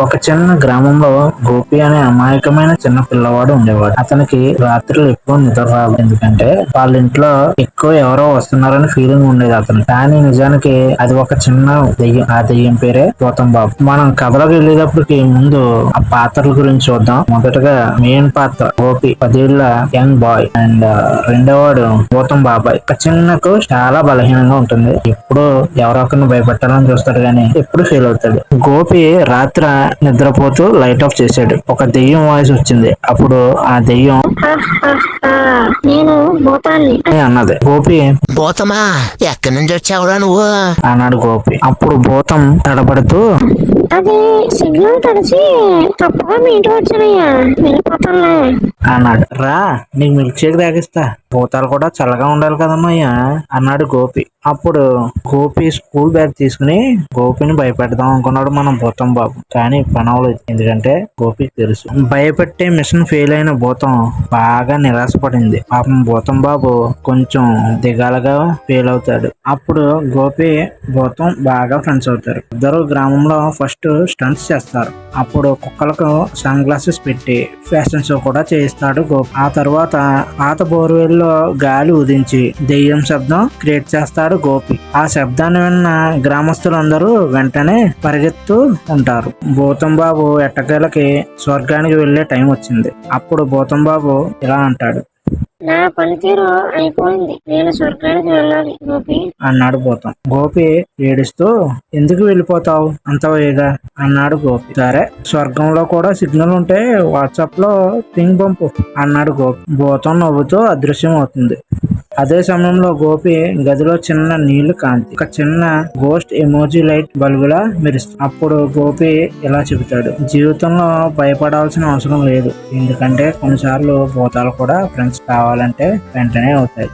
ఒక చిన్న గ్రామంలో గోపి అనే అమాయకమైన చిన్న పిల్లవాడు ఉండేవాడు. అతనికి రాత్రులు ఎక్కువ నిద్ర రాదు. ఎందుకంటే వాళ్ళ ఇంట్లో ఎక్కువ ఎవరో వస్తున్నారని ఫీలింగ్ ఉండేది అతను. కానీ నిజానికి అది ఒక చిన్న దెయ్యం. ఆ దెయ్యం పేరే గౌతమ్ బాబు. మనం కథలోకి వెళ్ళేటప్పటికి ముందు ఆ పాత్రల గురించి చూద్దాం. మొదటగా మెయిన్ పాత్ర గోపి, 10 ఏళ్ల యంగ్ బాయ్. అండ్ రెండోవాడు గౌతమ్ బాబాయ్. ఒక చిన్నకు చాలా బలహీనంగా ఉంటుంది. ఎప్పుడు ఎవరో ఒకరిని భయపెట్టాలని చూస్తాడు కానీ ఎప్పుడు ఫెయిల్ అవుతాడు. గోపి రాత్రి నిద్రపోతూ లైట్ ఆఫ్ చేశాడు. ఒక దెయ్యం వాయిస్ వచ్చింది. అప్పుడు ఆ దెయ్యం నేను భూతాన్ని అన్నది. గోపి భూతమా ఎక్కడి నుంచి వచ్చావురా నువ్వు అన్నాడు గోపి. అప్పుడు భూతం తడబడుతూ అది సిగ్నల్ తడిచి తప్పుగా మీ ఇంటికి వచ్చానయ్యా, వెళ్ళిపోతానులే అన్నాడు. రా, నీకు మిల్క్ షేక్ తాగిస్తా. భూతాలు కూడా చల్లగా ఉండాలి కదమ్మయ్యా అన్నాడు గోపి. అప్పుడు గోపి స్కూల్ బ్యాగ్ తీసుకుని గోపిని భయపెడదాం అనుకున్నాడు మనం భూతం బాబు. కానీ పని అవ్వలేదు. ఎందుకంటే గోపికి తెలుసు భయపెట్టే మిషన్ ఫెయిల్ అయిన భూతం బాగా నిరాశపడింది. పాపం భూతం బాబు కొంచెం దిగాలుగా ఫెయిల్ అవుతాడు. అప్పుడు గోపి భూతం బాగా ఫ్రెండ్స్ అవుతారు. ఇద్దరు గ్రామంలో ఫస్ట్ స్టంట్స్ చేస్తారు. అప్పుడు కుక్కలకు సన్ గ్లాసెస్ పెట్టి ఫ్యాషన్ షో కూడా చేయిస్తాడు గోపి. ఆ తర్వాత పాత బోర్వెల్లో గాలి ఉదించి దెయ్యం శబ్దం క్రియేట్ చేస్తాడు గోపి. ఆ శబ్దాన్ని విన్న గ్రామస్తులందరూ వెంటనే పరిగెత్తు ఉంటారు. భూతం బాబు ఎట్టకేలకి స్వర్గానికి వెళ్లే టైం వచ్చింది. అప్పుడు భూతం బాబు ఇలా అంటాడు. నా పనితీరు అయిపోయింది, నేను స్వర్గానికి వెళ్ళాలి గోపి అన్నాడు భూతం. గోపి ఏడుస్తూ ఎందుకు వెళ్ళిపోతావు అంత వేగా అన్నాడు గోపి. సరే, స్వర్గంలో కూడా సిగ్నల్ ఉంటే వాట్సాప్ లో పింగ్ పంపు అన్నాడు గోపి. భూతం నవ్వుతూ అదృశ్యం అవుతుంది. అదే సమయంలో గోపి గదిలో చిన్న నీళ్లు కాంతి, ఒక చిన్న గోస్ట్ ఎమోజీ లైట్ బల్బులా మెరుస్తుంది. అప్పుడు గోపి ఇలా చెబుతాడు. జీవితంలో భయపడాల్సిన అవసరం లేదు. ఎందుకంటే కొన్నిసార్లు భూతాలు కూడా ఫ్రెండ్స్ కావాలంటే వెంటనే అవుతాయి.